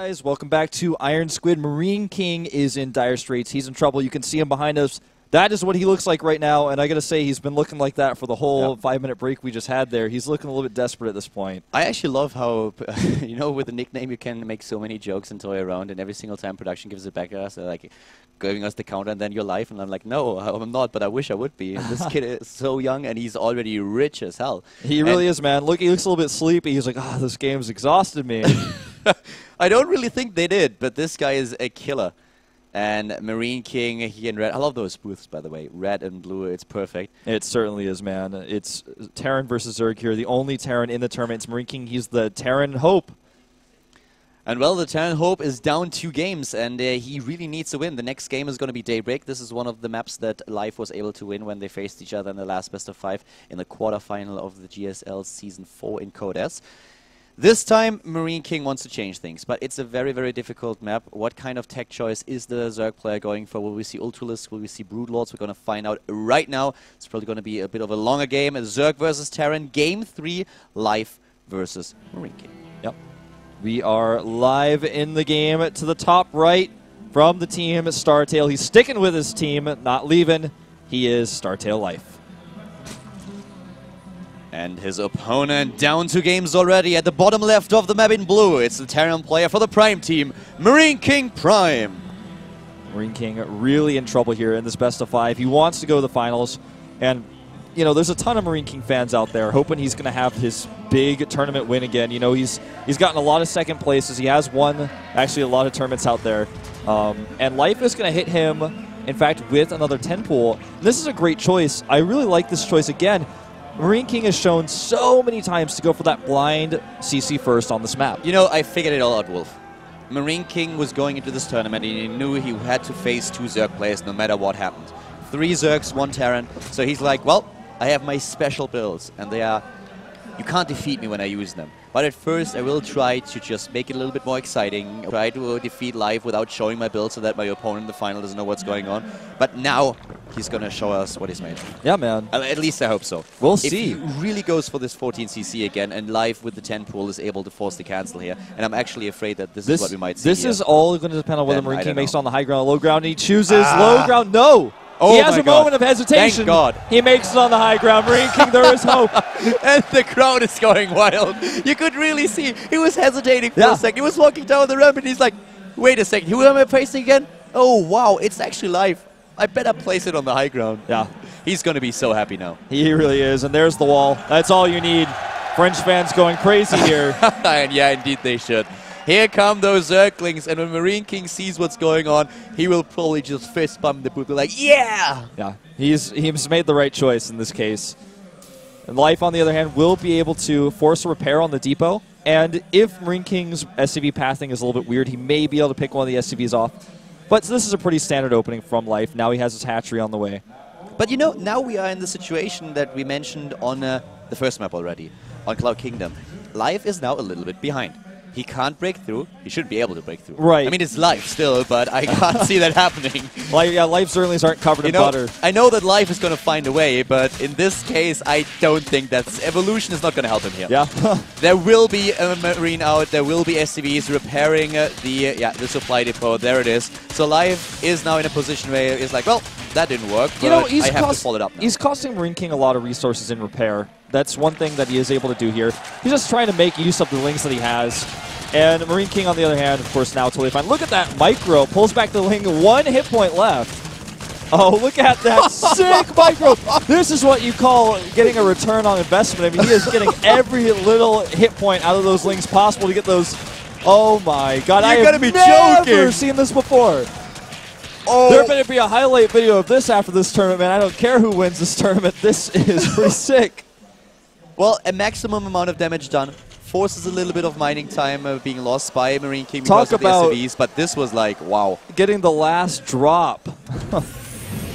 guys? Welcome back to IronSquid. Marine King is in dire straits. He's in trouble. You can see him behind us. That is what he looks like right now, and I got to say, he's been looking like that for the whole 5-minute break we just had there. He's looking a little bit desperate at this point. I actually love how, you know, with the nickname you can make so many jokes and toy around, and every single time production gives it back at us, like giving us the counter and then you're live, and I'm like, no, I'm not, but I wish I would be. And this kid is so young, and he's already rich as hell. He really is, man. Look, he looks a little bit sleepy. He's like, this game's exhausted me. I don't really think they did, but this guy is a killer. And Marine King, he in red. I love those booths, by the way. Red and blue, it's perfect. It certainly is, man. It's Terran versus Zerg here. The only Terran in the tournament. It's Marine King. He's the Terran Hope. And, well, the Terran Hope is down 2 games, and he really needs to win. The next game is going to be Daybreak. This is one of the maps that Life was able to win when they faced each other in the last best-of-5 in the quarterfinal of the GSL Season 4 in Codes. This time, Marine King wants to change things, but it's a very, very difficult map. What kind of tech choice is the Zerg player going for? Will we see Ultralisks? Will we see Broodlords? We're going to find out right now. It's probably going to be a bit of a longer game. Zerg versus Terran, Game 3, Life versus Marine King. Yep. We are live in the game to the top right from the team Startail. He's sticking with his team, not leaving. He is Startail Life. And his opponent down 2 games already at the bottom left of the map in blue. It's the Terran player for the Prime team, Marine King Prime. Marine King really in trouble here in this best-of-5. He wants to go to the finals. And, you know, there's a ton of Marine King fans out there hoping he's going to have his big tournament win again. You know, he's gotten a lot of second places. He has won, actually, a lot of tournaments out there. And Life is going to hit him, in fact, with another 10 pool. This is a great choice. I really like this choice again. Marine King has shown so many times to go for that blind CC first on this map. You know, I figured it all out, Wolf. Marine King was going into this tournament and he knew he had to face 2 Zerg players no matter what happened. 3 Zergs, 1 Terran. So he's like, well, I have my special builds and they are... You can't defeat me when I use them. But at first, I will try to just make it a little bit more exciting. Try to defeat Live without showing my build so that my opponent in the final doesn't know what's going on. But now, he's going to show us what he's made. Yeah, man. At least I hope so. We'll see. If he really goes for this 14cc again, and Live with the 10 pool is able to force the cancel here, and I'm actually afraid that this is what we might see This here. is all going to depend on whether Marine King makes it on the high ground or low ground. And he chooses low ground. No! Oh, he has a moment of hesitation. Thank God. He makes it on the high ground. Marine King, there is hope. And the crowd is going wild. You could really see he was hesitating for a second. He was walking down the ramp and he's like, wait a second, who am I facing again? Oh, wow, it's actually Live. I better place it on the high ground. Yeah. He's going to be so happy now. He really is. And there's the wall. That's all you need. French fans going crazy here. And yeah, indeed they should. Here come those Zerglings, and when Marine King sees what's going on, he will probably just fist bump the booth, be like, yeah! Yeah, he's made the right choice in this case. And Life, on the other hand, will be able to force a repair on the depot. And if Marine King's SCV pathing is a little bit weird, he may be able to pick one of the SCVs off. But this is a pretty standard opening from Life. Now he has his hatchery on the way. But you know, now we are in the situation that we mentioned on the first map already, on Cloud Kingdom. Life is now a little bit behind. He can't break through. He should be able to break through. Right. I mean, it's Life still, but I can't see that happening. Life Zerglings aren't covered in butter. I know that Life is going to find a way, but in this case, I don't think that's... Evolution is not going to help him here. Yeah. There will be a Marine out. There will be SCVs repairing the supply depot. There it is. So Life is now in a position where he's like, well, that didn't work, but I have to follow it up now. He's costing Marine King a lot of resources in repair. That's one thing that he is able to do here. He's just trying to make use of the links that he has. And Marine King, on the other hand, of course, now totally fine. Look at that micro. Pulls back the ling. 1 hit point left. Oh, look at that sick micro. This is what you call getting a return on investment. I mean, he is getting every little hit point out of those lings possible to get those. Oh, my God. I have never seen this before. Oh. There better be a highlight video of this after this tournament, man. I don't care who wins this tournament. This is pretty sick. Well, a maximum amount of damage done. Forces a little bit of mining time being lost by Marine King because of the SCVs, but this was like, wow. Getting the last drop.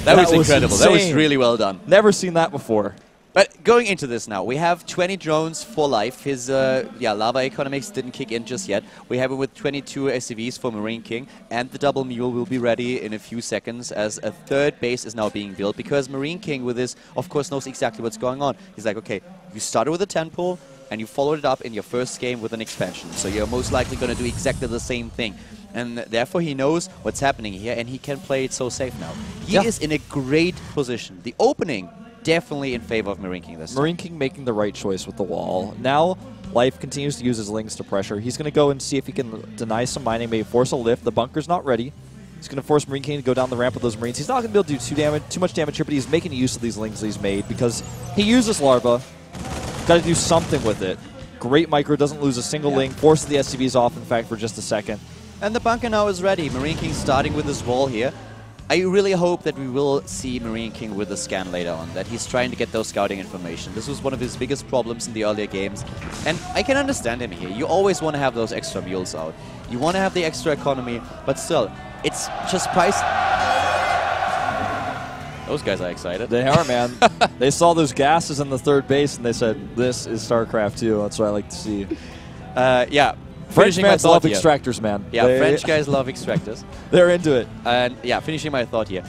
That was incredible. Insane. That was really well done. Never seen that before. But going into this now, we have 20 drones for Life. His lava economics didn't kick in just yet. We have it with 22 SCVs for Marine King, and the double mule will be ready in a few seconds as a third base is now being built, because Marine King with this, of course, knows exactly what's going on. He's like, okay, you started with a 10 pool, and you followed it up in your first game with an expansion. So you're most likely going to do exactly the same thing. And therefore he knows what's happening here, and he can play it so safe now. He is in a great position. The opening, definitely in favor of Marine King this time. Marine King making the right choice with the wall. Now, Life continues to use his Lings to pressure. He's going to go and see if he can deny some mining, maybe force a lift. The bunker's not ready. He's going to force Marine King to go down the ramp with those Marines. He's not going to be able to do too much damage here, but he's making use of these Lings that he's made because he uses Larva. Got to do something with it. Great micro, doesn't lose a single Ling, forces the SCVs off, in fact, for just a second. And the bunker now is ready. Marine King starting with his wall here. I really hope that we will see Marine King with a scan later on, that he's trying to get those scouting information. This was one of his biggest problems in the earlier games. And I can understand him here. You always want to have those extra mules out. You want to have the extra economy, but still, it's just price. Those guys are excited. They are, man. They saw those gases in the third base, and they said, this is StarCraft 2. That's what I like to see. Yeah. French fans love extractors, man. Yeah, French guys love extractors. They're into it. And yeah, finishing my thought here.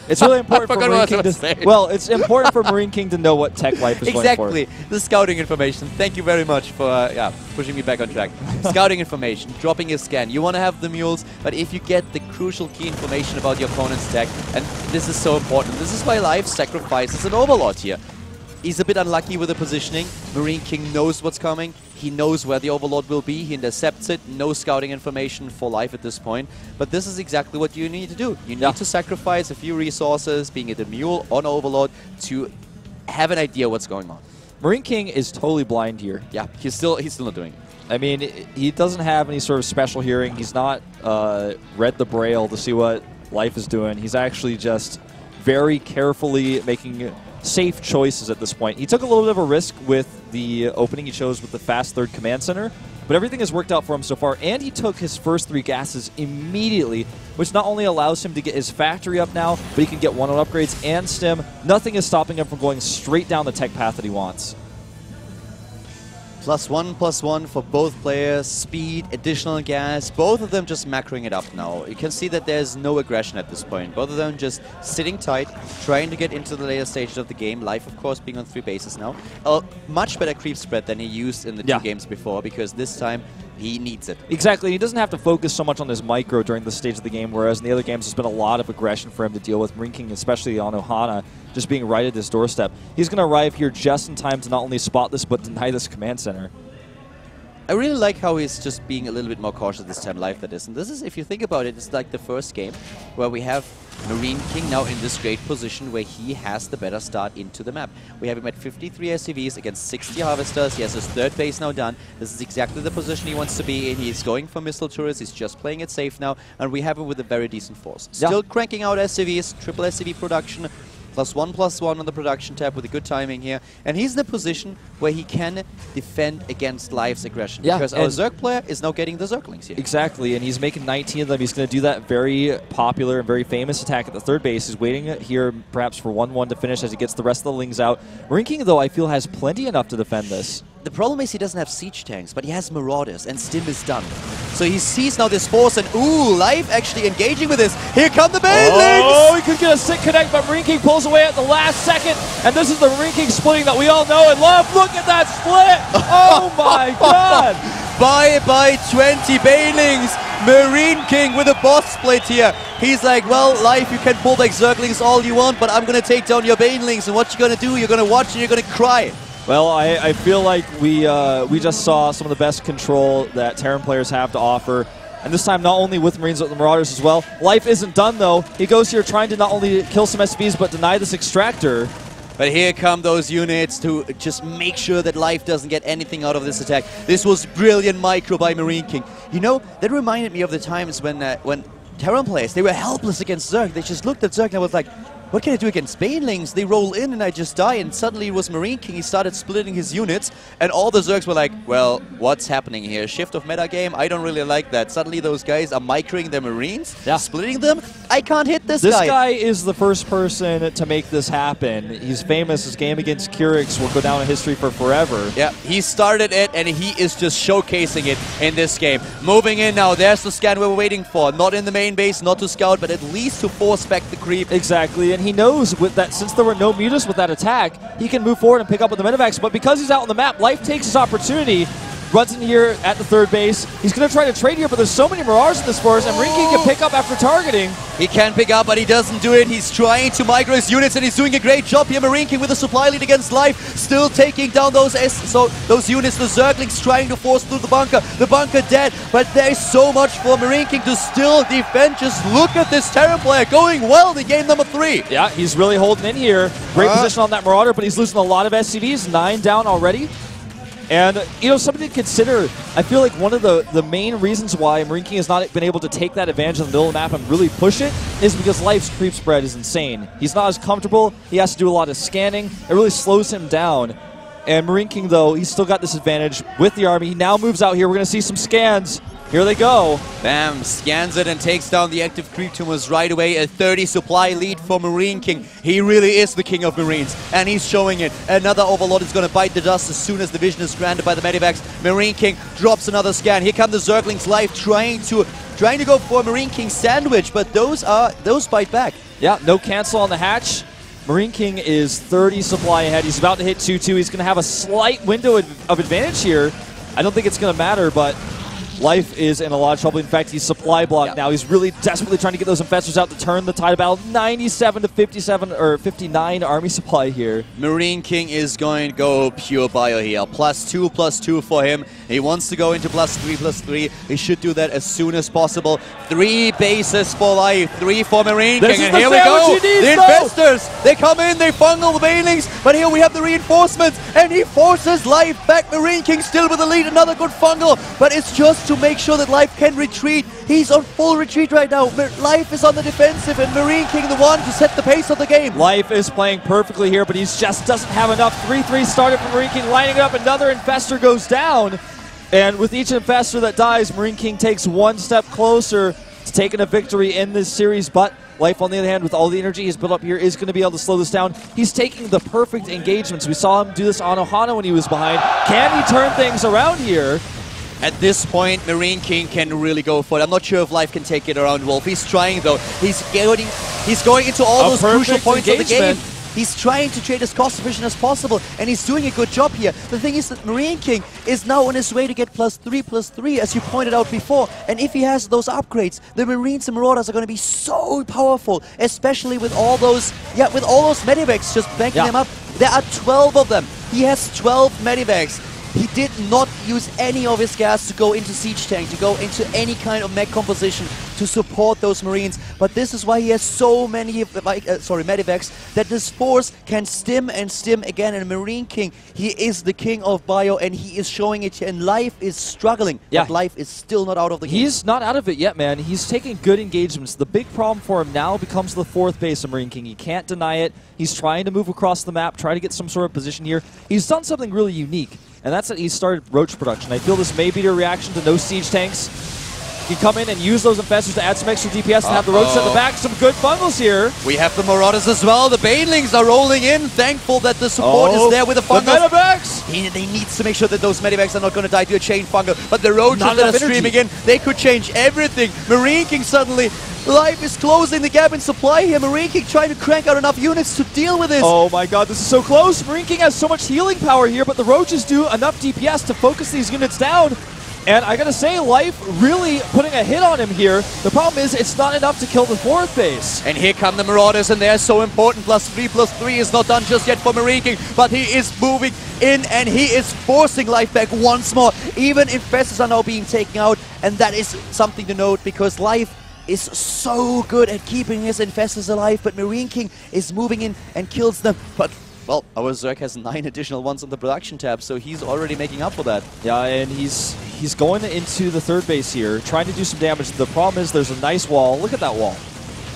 It's really important for Marine King to well, it's important for Marine King to know what tech Life is going for. Exactly. The scouting information. Thank you very much for pushing me back on track. Scouting information, dropping a scan. You want to have the mules, but if you get the crucial key information about your opponent's tech, and this is so important. This is why Life sacrifices an Overlord here. He's a bit unlucky with the positioning. Marine King knows what's coming. He knows where the Overlord will be. He intercepts it. No scouting information for Life at this point. But this is exactly what you need to do. You need to sacrifice a few resources, being it a mule or an Overlord, to have an idea what's going on. Marine King is totally blind here. Yeah, he's still not doing it. I mean, he doesn't have any sort of special hearing. He's not read the Braille to see what Life is doing. He's actually just very carefully making safe choices at this point. He took a little bit of a risk with the opening he chose with the fast third command center, but everything has worked out for him so far, and he took his first 3 gases immediately, which not only allows him to get his factory up now, but he can get 1-on upgrades and stim. Nothing is stopping him from going straight down the tech path that he wants. +1/+1 for both players, speed, additional gas, both of them just macroing it up now. You can see that there's no aggression at this point. Both of them just sitting tight, trying to get into the later stages of the game. Life, of course, being on 3 bases now. A much better creep spread than he used in the 2 games before, because this time he needs it. Exactly. He doesn't have to focus so much on his micro during this stage of the game, whereas in the other games there's been a lot of aggression for him to deal with. Marine King, especially on Ohana, just being right at his doorstep. He's going to arrive here just in time to not only spot this, but deny this command center. I really like how he's just being a little bit more cautious this time, Life that is. And this is, if you think about it, it's like the first game where we have Marine King now in this great position where he has the better start into the map. We have him at 53 SCVs against 60 Harvesters. He has his 3rd base now done. This is exactly the position he wants to be in. He's going for missile turrets. He's just playing it safe now. And we have him with a very decent force. Still cranking out SCVs, triple SCV production. +1/+1 on the production tab with a good timing here. And he's in a position where he can defend against Life's aggression. Because our Zerg player is now getting the Zerglings here. Exactly, and he's making 19 of them. He's going to do that very popular and very famous attack at the 3rd base. He's waiting here perhaps for 1-1 to finish as he gets the rest of the Lings out. Marine King, though, I feel has plenty enough to defend this. The problem is he doesn't have siege tanks, but he has Marauders, and Stim is done. So he sees now this force, and ooh, Life actually engaging with this. Here come the Banelings! Oh, he could get a sick connect, but Marine King pulls away at the last second, and this is the Marine King splitting that we all know and love. Look at that split! Oh my god! Bye-bye 20 Banelings! Marine King with a boss split here. He's like, well, Life, you can pull back Zerglings all you want, but I'm going to take down your Banelings, and what you going to do? You're going to watch and you're going to cry. Well, I feel like we just saw some of the best control that Terran players have to offer. And this time, not only with Marines, but the Marauders as well. Life isn't done, though. He goes here trying to not only kill some SCVs, but deny this extractor. But here come those units to just make sure that Life doesn't get anything out of this attack. This was brilliant micro by Marine King. You know, that reminded me of the times when Terran players, they were helpless against Zerg. They just looked at Zerg and I was like, what can I do against Banelings? They roll in and I just die, and suddenly it was Marine King. He started splitting his units, and all the Zergs were like, well, what's happening here? Shift of metagame? I don't really like that. Suddenly those guys are microing their Marines, splitting them. I can't hit this guy. This guy is the first person to make this happen. He's famous. His game against Kurix will go down in history for forever. Yeah, he started it, and he is just showcasing it in this game. Moving in now. There's the scan we were waiting for. Not in the main base, not to scout, but at least to force back the creep. Exactly. and he knows with that, since there were no mutas with that attack, he can move forward and pick up with the Medivacs. But because he's out on the map, Life takes his opportunity, runs in here at the third base. He's going to try to trade here, but there's so many Mirages in this forest, and Marinking can pick up after targeting. He can pick up, but he doesn't do it. He's trying to micro his units, and he's doing a great job here. Marinking with a supply lead against Life, still taking down those units. The Zerglings trying to force through the bunker. The bunker dead, but there's so much for Marinking to still defend. Just look at this Terran player going well in game number 3. Yeah, he's really holding in here. Great position on that Marauder, but he's losing a lot of SCVs. 9 down already. And, you know, something to consider, I feel like one of the main reasons why Marinking has not been able to take that advantage in the middle of the map and really push it is because Life's creep spread is insane. He's not as comfortable. He has to do a lot of scanning. It really slows him down. And Marinking, though, he's still got this advantage with the army. He now moves out here. We're going to see some scans. Here they go. Bam, scans it and takes down the active creep tumors right away. A 30 supply lead for Marinking. He really is the king of Marines, and he's showing it. Another Overlord is going to bite the dust as soon as the vision is granted by the Medivacs. Marinking drops another scan. Here come the Zerglings Life trying to go for Marinking sandwich, but those bite back. Yeah, no cancel on the hatch. Marinking is 30 supply ahead. He's about to hit 2-2. He's going to have a slight window of advantage here. I don't think it's going to matter, but Life is in a lot of trouble. In fact, he's supply blocked now. He's really desperately trying to get those infestors out to turn the tide of battle. 97 to 57 or 59 army supply here. Marinking is going to go pure bio here. +2/+2 for him. He wants to go into +3/+3. He should do that as soon as possible. 3 bases for Life, 3 for Marinking, and here we go. The infestors, they come in, they fungal the banelings, but here we have the reinforcements, and he forces Life back. Marinking still with the lead, another good fungal, but it's just to make sure that Life can retreat. He's on full retreat right now. Life is on the defensive, and Marinking the one to set the pace of the game. Life is playing perfectly here, but he just doesn't have enough. 3-3 started from Marinking, lining up. Another infestor goes down, and with each infestor that dies, Marinking takes one step closer to taking a victory in this series. But Life, on the other hand, with all the energy he's built up here, is going to be able to slow this down. He's taking the perfect engagements. We saw him do this on Ohana when he was behind. Can he turn things around here? At this point, Marinking can really go for it. I'm not sure if Life can take it around Wolf. He's trying, though. He's going into all those crucial points of the game. He's trying to trade as cost efficient as possible, and he's doing a good job here. The thing is that Marinking is now on his way to get +3/+3, as you pointed out before. And if he has those upgrades, the Marines and Marauders are going to be so powerful, especially with all those, Medivacs just banking them up. There are 12 of them. He has 12 Medivacs. He did not use any of his gas to go into Siege Tank, to go into any kind of mech composition to support those Marines. But this is why he has so many Medivacs, that this force can stim and stim again. And Marinking, he is the king of bio, and he is showing it here. And Life is struggling, but Life is still not out of the game. He's not out of it yet, man. He's taking good engagements. The big problem for him now becomes the 4th base of Marinking. He can't deny it. He's trying to move across the map, try to get some sort of position here. He's done something really unique, and that's that he started Roach production. I feel this may be a reaction to no siege tanks. He can come in and use those infestors to add some extra DPS and have the Roach at the back. Some good bungles here. We have the Marauders as well. The Banelings are rolling in. Thankful that the support is there with the fungals. The Medivacs! They need to make sure that those Medivacs are not going to die to a chain fungal. But the Roaches that are streaming in, they could change everything. Marinking suddenly, Life is closing the gap in supply here. Marinking trying to crank out enough units to deal with this. Oh my god, this is so close. Marinking has so much healing power here, but the Roaches do enough DPS to focus these units down. And I gotta say, Life really putting a hit on him here. The problem is, it's not enough to kill the 4th base. And here come the Marauders, and they're so important. +3/+3 is not done just yet for Marinking, but he is moving in, and he is forcing Life back once more. Even infestors are now being taken out, and that is something to note, because Life is so good at keeping his infestors alive, but Marinking is moving in and kills them. But well, our Zerg has 9 additional ones on the production tab, so he's already making up for that. Yeah, and he's going into the 3rd base here, trying to do some damage. The problem is there's a nice wall. Look at that wall.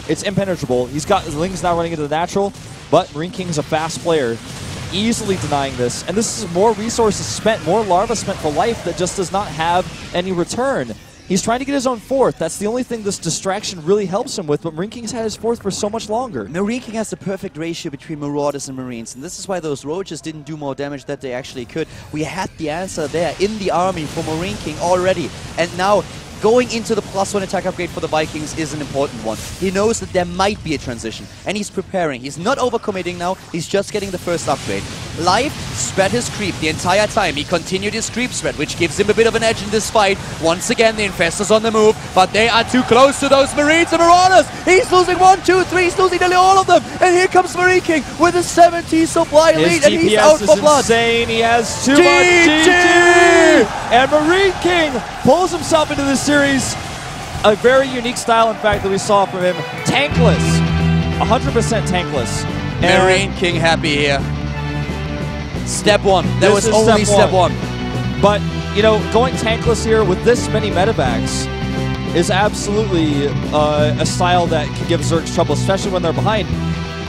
It's impenetrable. He's got his Lings now running into the natural, but Maringking's a fast player, easily denying this. And this is more resources spent, more larva spent for Life that just does not have any return. He's trying to get his own 4th. That's the only thing this distraction really helps him with, but Marinking's had his 4th for so much longer. Marinking has the perfect ratio between Marauders and Marines, and this is why those Roaches didn't do more damage that they actually could. We had the answer there in the army for Marinking already, and now going into the +1 attack upgrade for the Vikings is an important one. He knows that there might be a transition, and he's preparing. He's not overcommitting now, he's just getting the first upgrade. Life spread his creep the entire time. He continued his creep spread, which gives him a bit of an edge in this fight. Once again, the Infestors on the move, but they are too close to those Marines and Marauders. He's losing 1, 2, 3, he's losing nearly all of them, and here comes Marine King with a 70 supply lead, and he's out for blood. Insane. He has too much GG! And Marine King pulls himself into this series. A very unique style, in fact, that we saw from him. Tankless. 100% tankless. And Marine King happy here. Step 1. That was only step 1. But, you know, going tankless here with this many medevacs is absolutely a style that can give Zergs trouble, especially when they're behind.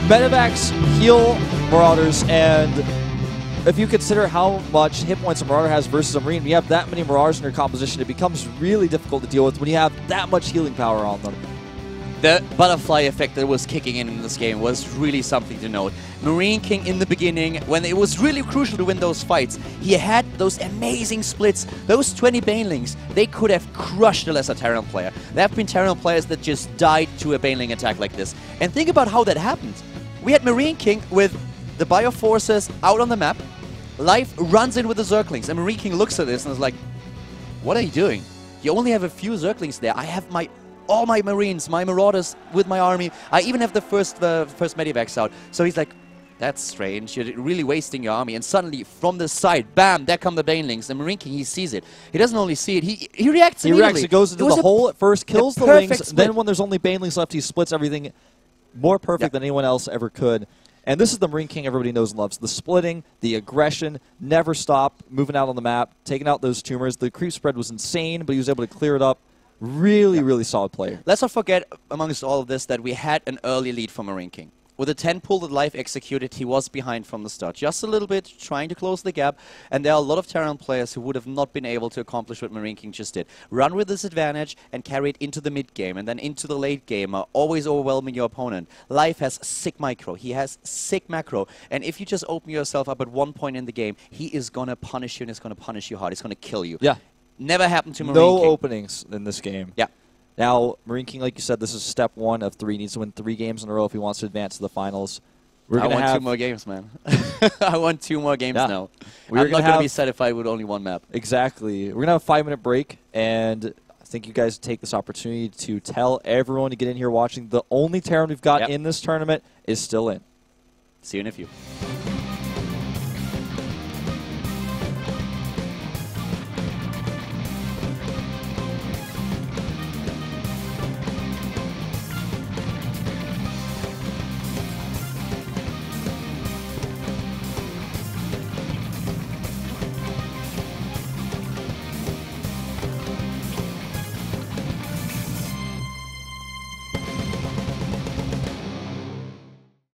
Medevacs heal Marauders, and if you consider how much hit points a Marauder has versus a Marine, when you have that many Marauders in your composition, it becomes really difficult to deal with when you have that much healing power on them. The butterfly effect that was kicking in this game was really something to note. Marine King in the beginning, when it was really crucial to win those fights, he had those amazing splits. Those 20 Banelings, they could have crushed a lesser Terran player. There have been Terran players that just died to a Baneling attack like this. And think about how that happened. We had Marine King with the Bioforces out on the map. Life runs in with the Zerglings, and Marine King looks at this and is like, what are you doing? You only have a few Zerglings there. I have all my Marines, my Marauders with my army. I even have the first Medivacs out. So he's like, that's strange. You're really wasting your army. And suddenly, from the side, bam, there come the Banelings. And Marine King, he sees it. He doesn't only see it, he reacts immediately. He goes into the hole at first, kills the Lings. Then when there's only Banelings left, he splits everything more perfect than anyone else ever could. And this is the Marine King everybody knows and loves. The splitting, the aggression, never stop, moving out on the map, taking out those tumors. The creep spread was insane, but he was able to clear it up. Really, really solid player. Let's not forget, amongst all of this, that we had an early lead for Marine King. With the 10 pull that Life executed, he was behind from the start. Just a little bit, trying to close the gap. And there are a lot of Terran players who would have not been able to accomplish what Marine King just did. Run with this advantage and carry it into the mid game and then into the late game, always overwhelming your opponent. Life has sick micro. He has sick macro. And if you just open yourself up at one point in the game, he is going to punish you, and he's going to punish you hard. He's going to kill you. Yeah. Never happened to Marine King. No openings in this game. Yeah. Now, Marine King, like you said, this is step 1 of 3. He needs to win 3 games in a row if he wants to advance to the finals. I want 2 more games, man. I want 2 more games now. I'm not going to be satisfied with only 1 map. Exactly. We're going to have a 5-minute break, and I think you guys take this opportunity to tell everyone to get in here watching. The only Terran we've got in this tournament is still in. See you in a few.